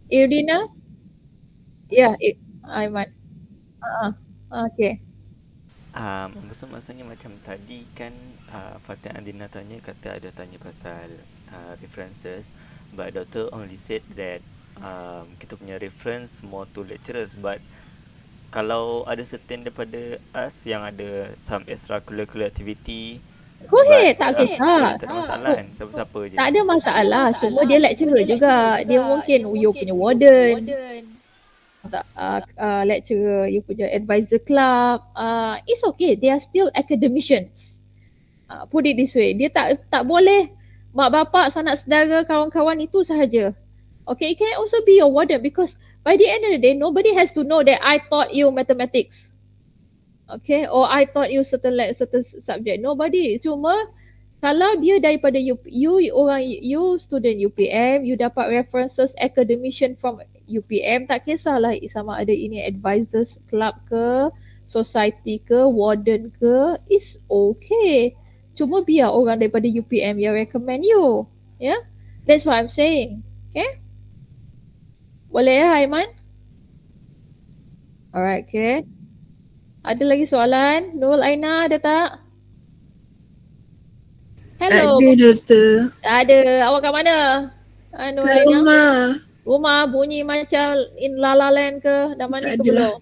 Irdina? Ya, Aiman. Okay. Maksudnya macam tadi kan Fatih Andina kata ada tanya pasal references, but doctor only said that kita punya reference more to lecturers, but kalau ada certain daripada us yang ada some extracurricular activity, Boleh, tak kisah. tak ada masalah kan, siapa-siapa je. Tak ada masalah, cuma dia lecturer juga. Dia mungkin you punya warden, lecturer, you punya advisor club. It's okay, they are still academicians. Put it this way, dia tak boleh mak bapak, sanak saudara, kawan-kawan itu sahaja. Okay, it can also be your warden, because by the end of the day, nobody has to know that I taught you mathematics. Okay, or I taught you certain subject. Nobody. Cuma kalau dia daripada you student UPM, you dapat references academician from UPM, tak kisahlah sama ada ini advisors club ke, society ke, warden ke, it's okay. Cuma biar orang daripada UPM yang recommend you. Yeah, that's what I'm saying. Okay. Boleh ya, Aiman? Alright, okay. Ada lagi soalan? Nurul Aina ada tak? Hello. Tak ada, doktor. Tak ada. Awak kat mana? Nurul Kat Aina? rumah. Rumah bunyi macam in La La Land ke? Dah mandi ke belum?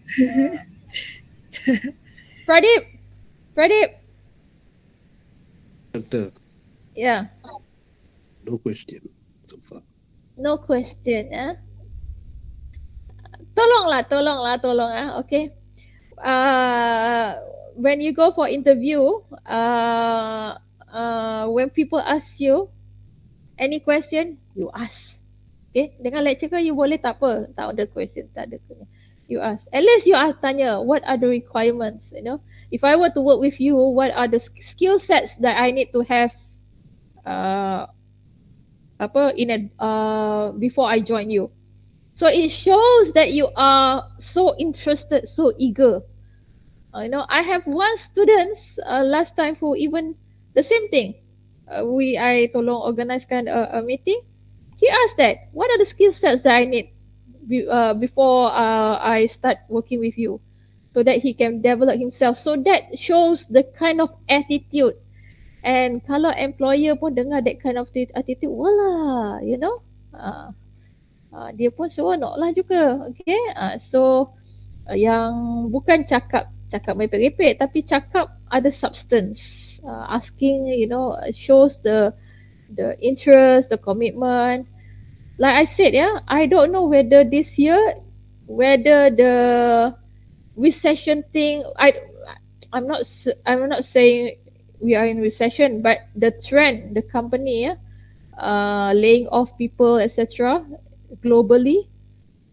Pradip? Doctor, Yeah. no question so far. No question. Tolong. Okay. When you go for interview, when people ask you any question, you ask. Okay, dengan lecturer you boleh tak apa, tak ada question, tak ada question. You ask. At least you ask tanya, what are the requirements, you know? If I were to work with you, what are the skill sets that I need to have uh, before I join you? So it shows that you are so interested, so eager. I have one student last time who even the same thing. I tolong organisekan a meeting. He asked that, what are the skill sets that I need before I start working with you, so that he can develop himself. So that shows the kind of attitude. And kalau employer pun dengar that kind of attitude, wala, uh, dia pun seronok lah juga. Okay, so yang bukan cakap merepek-repek, tapi cakap ada substance. Asking, shows the interest, the commitment. Like I said, I don't know whether this year, whether the recession thing, I'm not saying we are in recession, but the trend, the company, laying off people, etc., globally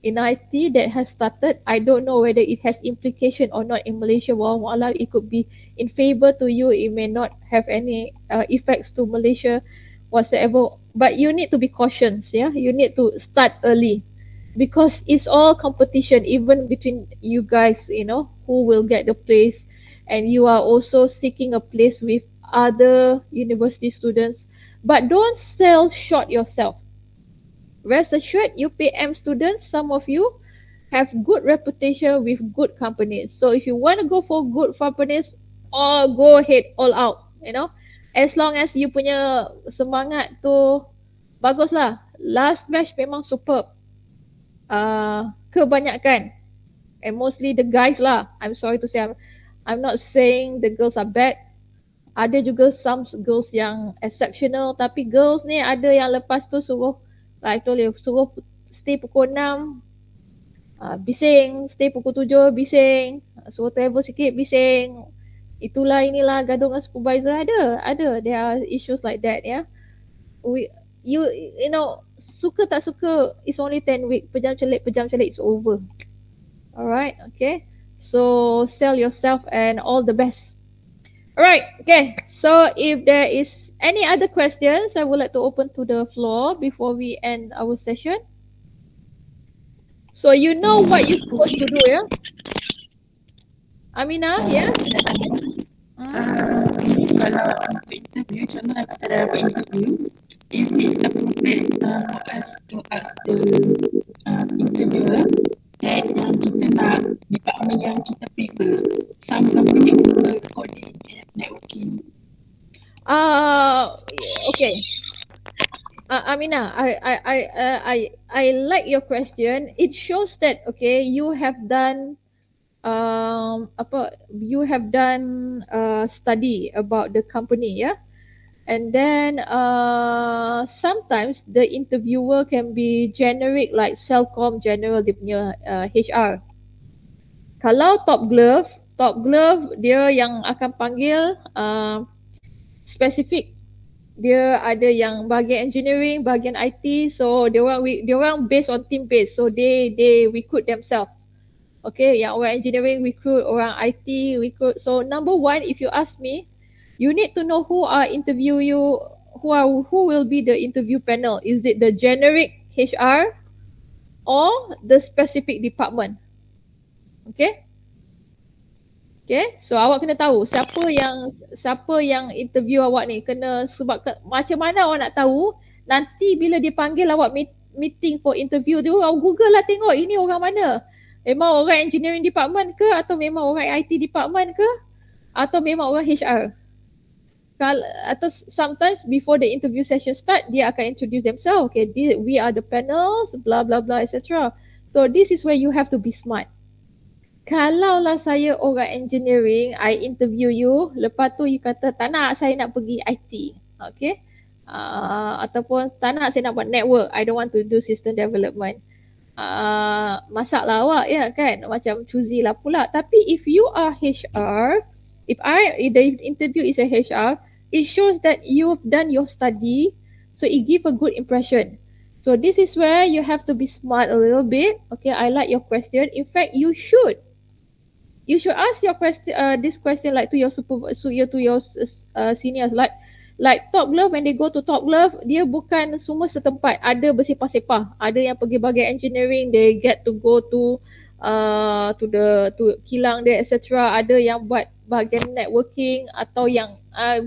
in IT that has started. I don't know whether it has implication or not in Malaysia. Wallah, it could be in favor to you. It may not have any effects to Malaysia whatsoever. But you need to be cautious. Yeah, you need to start early, because it's all competition, even between you guys. Who will get the place, and you are also seeking a place with other university students. But don't sell short yourself. Rest assured, UPM students, some of you have good reputation with good companies. So if you want to go for good companies, all go ahead, all out. As long as you punya semangat tu bagus lah. Last batch memang superb. Kebanyakan, and mostly the guys lah. I'm sorry to say, I'm not saying the girls are bad. Ada juga some girls yang exceptional, tapi girls ni ada yang lepas tu suruh, like I told you, suruh stay pukul 6, bising, stay pukul 7, bising, suruh travel sikit, bising. Itulah inilah gaduh dengan supervisor. Ada. There are issues like that, yeah. You know, suka tak suka, it's only 10 weeks. Pejam celik, it's over. Alright, okay. So sell yourself and all the best. Alright, okay. So if there is any other questions, I would like to open to the floor before we end our session. So you know what you're supposed to do, yeah? Amina, yeah? Kalau untuk interview, contohnya kita dah dapat interview, is it appropriate for us to ask the interviewer that kita nak department yang kita prefer? Some company prefer coding and networking. Okay. Amina, I like your question. It shows that you have done study about the company, yeah. And then sometimes the interviewer can be generic, like Cellcom general dia punya HR. Kalau top glove dia yang akan panggil spesifik. Dia ada yang bahagian engineering, bahagian IT, so dia orang based on team base, so they recruit themselves. Okay, yang orang engineering recruit, orang IT recruit. So number one, if you ask me, you need to know who interview you, who will be the interview panel. Is it the generic HR or the specific department? Okay. Okay, so awak kena tahu siapa yang interview awak ni. Kena, sebab macam mana awak nak tahu nanti bila dia panggil awak meeting for interview tu, awak Google lah tengok ini orang mana. Memang orang engineering department ke, atau memang orang IT department ke, atau memang orang HR. Atau sometimes before the interview session start, dia akan introduce themselves. Okay, we are the panels, blah blah blah, etc. So this is where you have to be smart. Kalaulah saya orang engineering, I interview you, lepas tu you kata tak nak, saya nak pergi IT. Okay. Ataupun tak nak, saya nak buat network, I don't want to do system development. Masalah awak, ya kan? Macam choosy lah pula. Tapi if you are HR, if the interview is a HR, it shows that you've done your study, so it give a good impression. So this is where you have to be smart a little bit. Okay, I like your question. In fact, you should ask your question, this question like to your to your seniors, like Top Glove. When they go to Top Glove, dia bukan semua setempat, ada bersepah-sepah, ada yang pergi bahagian engineering, they get to go to kilang dia, etc. Ada yang buat bahagian networking, atau yang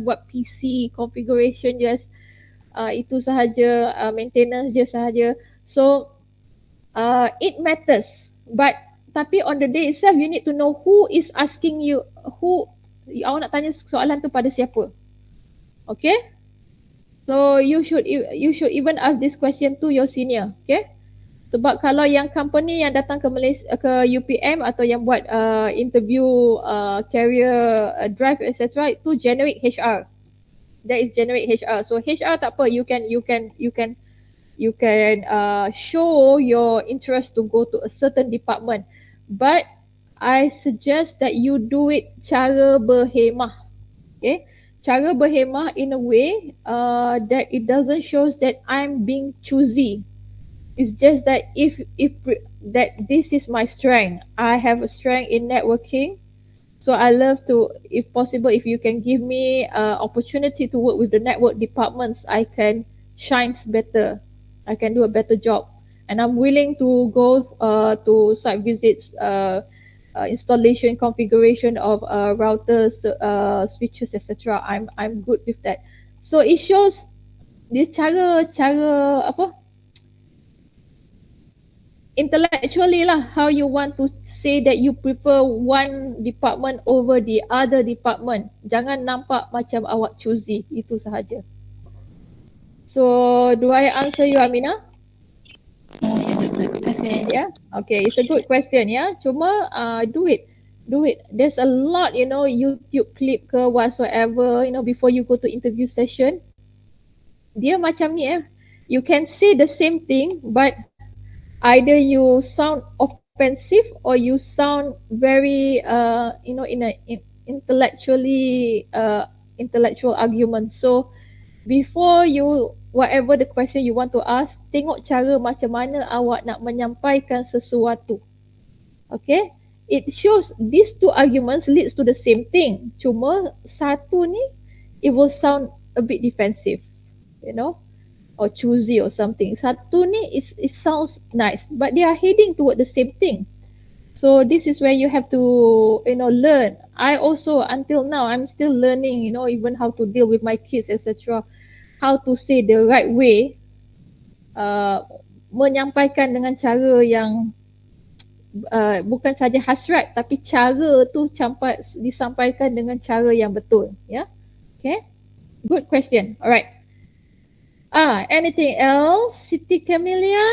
buat PC configuration just itu sahaja, maintenance je sahaja. So it matters, but tapi on the day itself you need to know who is asking you, who awak nak tanya soalan tu pada siapa. Okay, so you should even ask this question to your senior. Okay, sebab kalau yang company yang datang ke Malaysia, ke UPM, atau yang buat interview career drive, etc., itu generic HR. That is generic HR. So HR tak apa, you can show your interest to go to a certain department, but I suggest that you do it cara berhemah. Okay, cara berhemah in a way that it doesn't shows that I'm being choosy. It's just that if that this is my strength, I have a strength in networking. So I love to, if possible, if you can give me opportunity to work with the network departments, I can shine better. I can do a better job, and I'm willing to go to site visits, installation, configuration of routers, switches, etc. I'm good with that. So it shows dia cara apa, intellectually lah, how you want to say that you prefer one department over the other department. Jangan nampak macam awak choosy, itu sahaja. So do I answer you, Aminah? Ya, Doktor. Terima kasih. Yeah, okay, it's a good question. Yeah, cuma do it. There's a lot, YouTube clip ke whatsoever, before you go to interview session. Dia macam ni you can say the same thing, but either you sound offensive or you sound very intellectual argument. So before you, whatever the question you want to ask, tengok cara macam mana awak nak menyampaikan sesuatu. Okay, it shows these two arguments leads to the same thing, cuma satu ni it will sound a bit defensive, or choosy or something. Satu ni it sounds nice, but they are heading toward the same thing. So this is where you have to learn. I also, until now, I'm still learning, even how to deal with my kids, etc. How to say the right way, menyampaikan dengan cara yang bukan saja hasrat, tapi cara tu disampaikan dengan cara yang betul. Yeah, okay, good question. Alright. Anything else? Siti Camelia?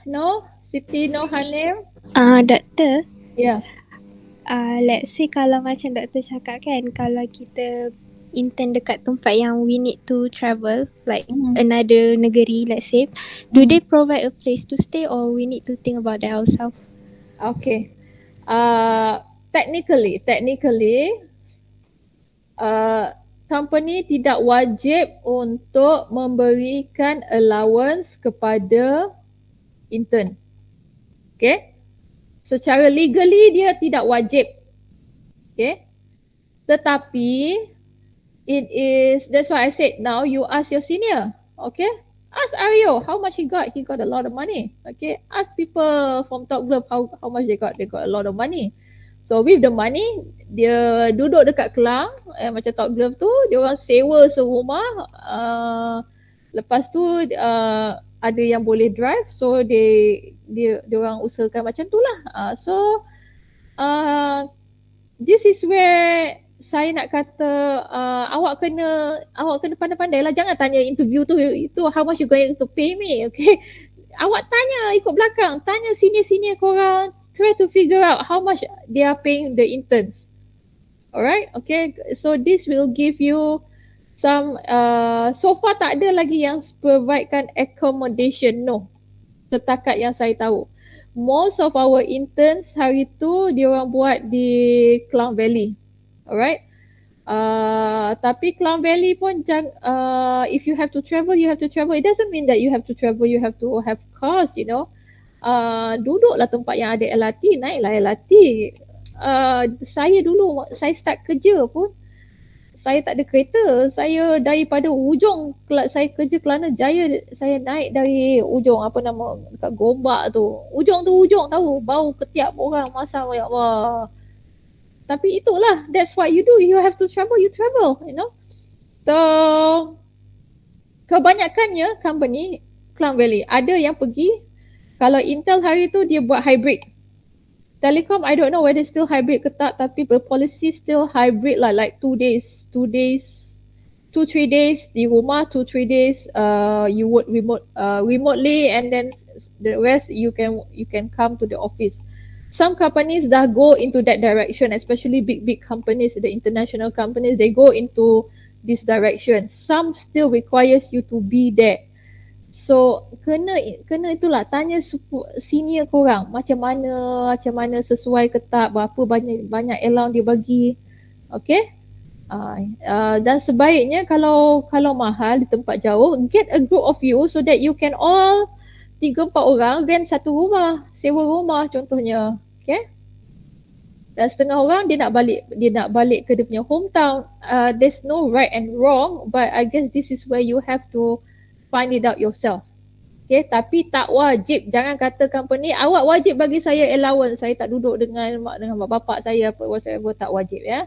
No? Siti Nohanim? Doktor, Yeah. let's say kalau macam doktor cakap kan, kalau kita intern dekat tempat yang we need to travel, like another negeri, let's say, do they provide a place to stay or we need to think about that ourselves? Okay. Technically, company tidak wajib untuk memberikan allowance kepada intern. Okay? Secara legally dia tidak wajib. Okay? Tetapi that's why I said now you ask your senior. Okay? Ask Aryo how much he got. He got a lot of money. Okay? Ask people from Top Glove how much they got. They got a lot of money. So with the money, dia duduk dekat Kelang, macam Top Glove tu, dia orang sewa serumah. Lepas tu ada yang boleh drive, so dia orang usahakan macam tu lah. So this is where saya nak kata awak kena pandai-pandai lah. Jangan tanya interview tu itu how much you going to pay me. Okay, awak tanya ikut belakang, tanya senior korang, try to figure out how much they are paying the interns. Alright, okay, so this will give you some so far tak ada lagi yang providekan accommodation, no, setakat yang saya tahu. Most of our interns hari tu dia orang buat di Klang Valley. Alright. Tapi Klang Valley pun if you have to travel, you have to travel. It doesn't mean that you have to travel, you have to have cars, you know. Duduklah tempat yang ada LRT, naiklah LRT. Saya dulu, saya start kerja pun, saya tak ada kereta. Saya daripada ujung, saya kerja Kelana Jaya, saya naik dari ujung, apa nama, dekat Gombak tu. Ujung tu ujung tahu, bau ketiak orang masam, ya Allah. Tapi itulah, that's what you do. You have to travel, you travel, you know. So, kebanyakannya company Klang Valley, ada yang pergi, kalau Intel hari tu dia buat hybrid. Telecom, I don't know whether still hybrid ke tak, tapi policy still hybrid lah, like 2 days, 2-3 days di rumah, 2-3 days you work remotely, and then the rest you can come to the office. Some companies dah go into that direction, especially big companies, the international companies, they go into this direction. Some still requires you to be there. So kena itulah, tanya senior korang macam mana sesuai ke tak, berapa banyak allowance dia bagi. Okay. Dan sebaiknya kalau mahal di tempat jauh, get a group of you so that you can all 3-4 orang rent satu rumah, sewa rumah contohnya. Okay. Dan setengah orang dia nak balik ke dia punya hometown. There's no right and wrong, but I guess this is where you have to find it out yourself. Okay, tapi tak wajib. Jangan kata company, awak wajib bagi saya allowance. Saya tak duduk dengan mak bapak saya apa whatever, tak wajib ya.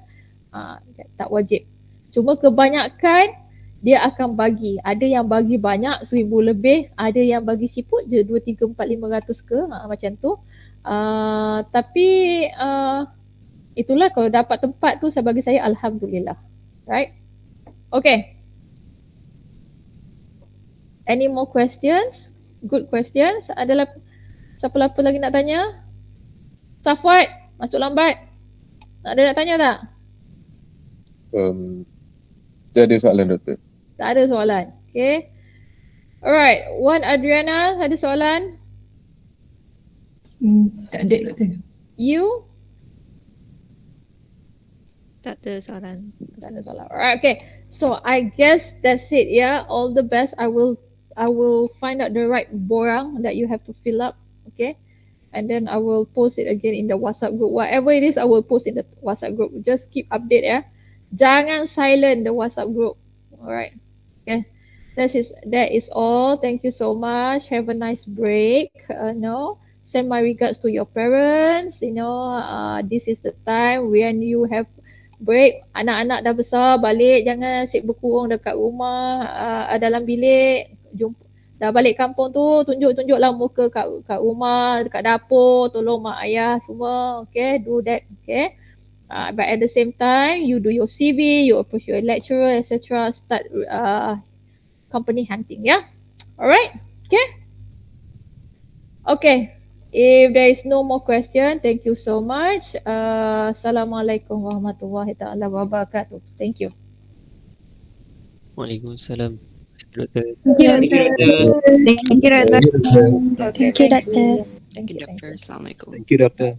Tak wajib. Cuma kebanyakan dia akan bagi. Ada yang bagi banyak, 1,000 lebih. Ada yang bagi siput je 2, 3, 4, 500 ke. Macam tu. Tapi itulah, kalau dapat tempat tu, saya bagi saya Alhamdulillah. Right? Okay. Any more questions? Good questions. Adalah siapa lagi nak tanya? Safwat, masuk lambat. Ada nak tanya tak? Tak ada soalan, Doktor. Tak ada soalan. Okay. Alright. Wan Adriana, ada soalan? Tak ada, Doktor. You? Tak ada soalan. Tak ada soalan. Alright, okay. So I guess that's it, yeah. All the best. I will find out the right borang that you have to fill up, okay? And then I will post it again in the WhatsApp group. Whatever it is, I will post in the WhatsApp group. Just keep update, yeah. Jangan silent the WhatsApp group. Alright. Okay. That is all. Thank you so much. Have a nice break. Send my regards to your parents. This is the time when you have break. Anak-anak dah besar, balik, jangan asyik berkurung dekat rumah, dalam bilik. Dah balik kampung tu, tunjuk-tunjuklah muka kat rumah, dekat dapur, tolong mak ayah semua. Okay, do that. Okay. But at the same time, you do your CV, you approach your lecturer, etc. Start company hunting, yeah? Alright? Okay? Okay. If there is no more question, thank you so much. Assalamualaikum warahmatullahi taala wabarakatuh. Thank you. Waalaikumsalam. Doktor. Thank you, Doctor. Thank you, Doctor. Thank you, Doctor. Thank you, Doctor. Assalamualaikum. Thank you, Doctor.